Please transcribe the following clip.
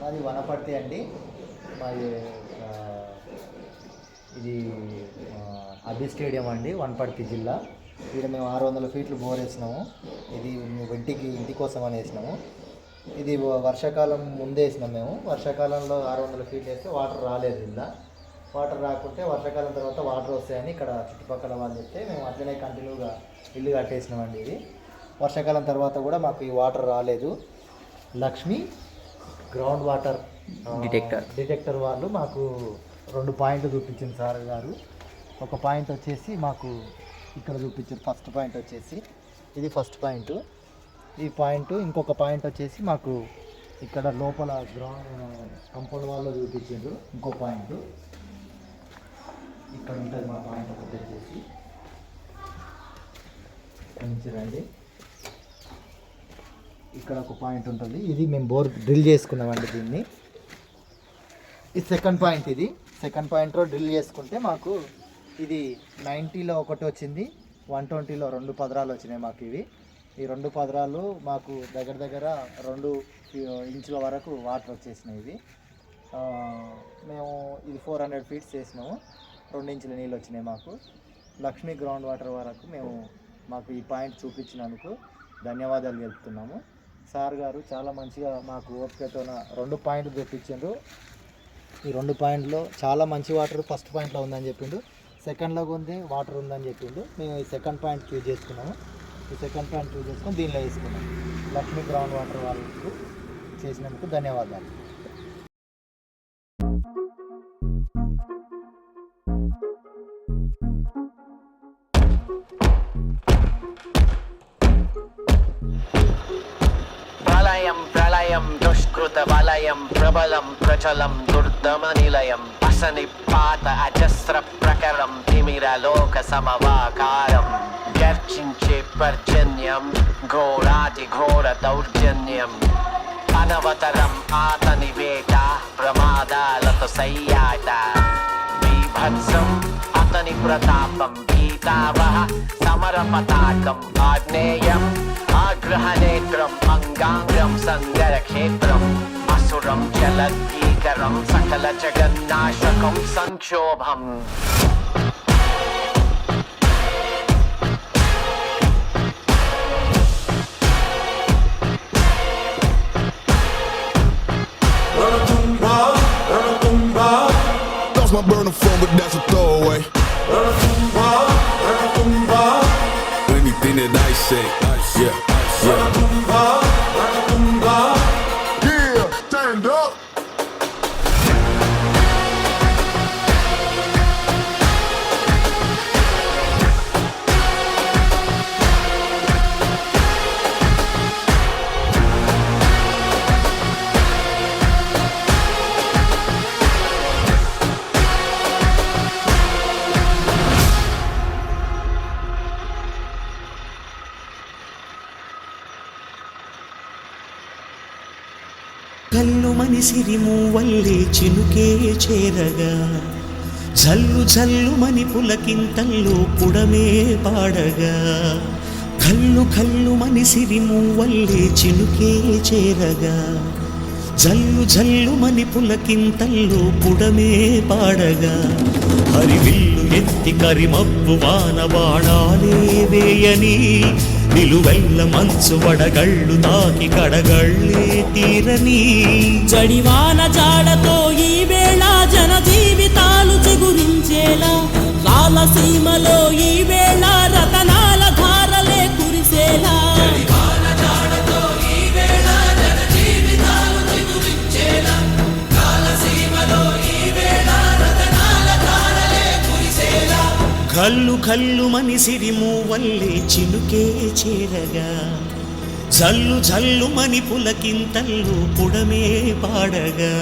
మాది వనపర్తి అండి. మాది ఇది అభి స్టేడియం అండి, వనపర్తి జిల్లా. ఇక్కడ మేము 600 ఫీట్లు బోర్ వేసినాము. ఇది ఇంటి కోసం అని వేసినాము. ఇది వర్షాకాలం ముందే వేసినాం మేము. వర్షాకాలంలో 600 ఫీట్లు వేస్తే వాటర్ రాలేదు. ఇలా వాటర్ రాకుంటే వర్షాకాలం తర్వాత వాటర్ వస్తాయని ఇక్కడ చుట్టుపక్కల వాళ్ళు చెప్తే మేము అట్లనే కంటిన్యూగా ఇల్లు కట్టేసినామండి. ఇది వర్షాకాలం తర్వాత కూడా మాకు ఈ వాటర్ రాలేదు. లక్ష్మి గ్రౌండ్ వాటర్ డిటెక్టర్ వాళ్ళు మాకు 2 పాయింట్లు చూపించింది సార్ గారు. ఒక పాయింట్ వచ్చేసి మాకు ఇక్కడ చూపించారు. ఫస్ట్ పాయింట్ వచ్చేసి ఇది ఫస్ట్ పాయింట్. ఈ పాయింట్ ఇంకొక పాయింట్ వచ్చేసి మాకు ఇక్కడ లోపల కంపౌండ్ వాళ్ళు చూపించారు. ఇంకో పాయింట్ ఇక్కడ ఉంటుంది. మా పాయింట్ ఒకటి వచ్చేసి రండి, ఇక్కడ ఒక పాయింట్ ఉంటుంది. ఇది మేము బోర్ డ్రిల్ చేసుకున్నామండి. దీన్ని ఇది సెకండ్ పాయింట్. ఇది సెకండ్ పాయింట్లో డ్రిల్ చేసుకుంటే మాకు ఇది 90లో ఒకటి వచ్చింది, 120లో 2 పదరాలు వచ్చినాయి మాకు. ఈ 2 పదరాలు మాకు దగ్గర 2 ఇంచుల వరకు వాటర్ వచ్చేసినాయి. ఇది మేము ఇది 400 ఫీట్స్ చేసినాము. 2 ఇంచుల నీళ్ళు వచ్చినాయి మాకు. లక్ష్మీ గ్రౌండ్ వాటర్ వరకు మాకు ఈ పాయింట్ చూపించినందుకు ధన్యవాదాలు తెలుపుతున్నాము. సార్ గారు చాలా మంచిగా మాకు ఓపికతో 2 పాయింట్లు తెప్పించారు. ఈ 2 పాయింట్లో చాలా మంచి వాటర్ ఫస్ట్ పాయింట్లో ఉందని చెప్పిండు, సెకండ్లో ఉంది వాటర్ ఉందని చెప్పిండు. మేము ఈ సెకండ్ పాయింట్ చూజ్ చేసుకున్నాము. ఈ సెకండ్ పాయింట్ చూజ్ చేసుకొని దీనిలో వేసుకున్నాము. లక్ష్మీ గ్రౌండ్ వాటర్ వాళ్ళకు చేసినందుకు ధన్యవాదాలు. ప్రళయం దుష్కృత వలయం ప్రబలం ప్రచలం దుర్దమ నిలయం అసనిపాత అజస్ర ప్రకరం తిమిరలోక సమవాకారం గర్జించే పర్జన్యం ఘోరాతి ఘోర దౌర్జన్యం అనవతరం ఆతని వేట ప్రమాదాలతో సయ్యాట బీభత్సం అతని ప్రతాపం గీతావహ సమర పతాకం ఆగ్నేయం ఆగ్రహనేత్రం అంగాంగం సంగర క్షేత్రం అసురం చలద్భీకరం సకల జగన్నాశకం సంక్షోభం My burner phone, but that's a throwaway. Anything that I say, yeah. Yeah, stand up. కల్లు మనిసిరి మూవల్లే చినుకే చేరగా జల్లు జల్లు మని పులకింతల్లో పుడమే పాడగా కల్లు కల్లు మనిసిరి మూవల్లే చినుకే చేరగా జల్లు జల్లు మని పులకింతల్లో పుడమే పాడగా హరివిల్లు ఎత్తి కరిమబ్బు వానబాణాలే వేయని నిలువెల్ల మంచు వడగళ్ళు తాకి కడగళ్ళే తీరని జడివాన జాడతో ఈ వేళ జన జీవితాలు చిగురించేలా రాలసీమలో ఈ వేళ రతనాల ధారలే కురిసేలా కల్లు కల్లు మనిసిరి మూవల్లే చినుకే చేరగా జల్లు జల్లు మని పులకింతల్లు పుడమే పాడగా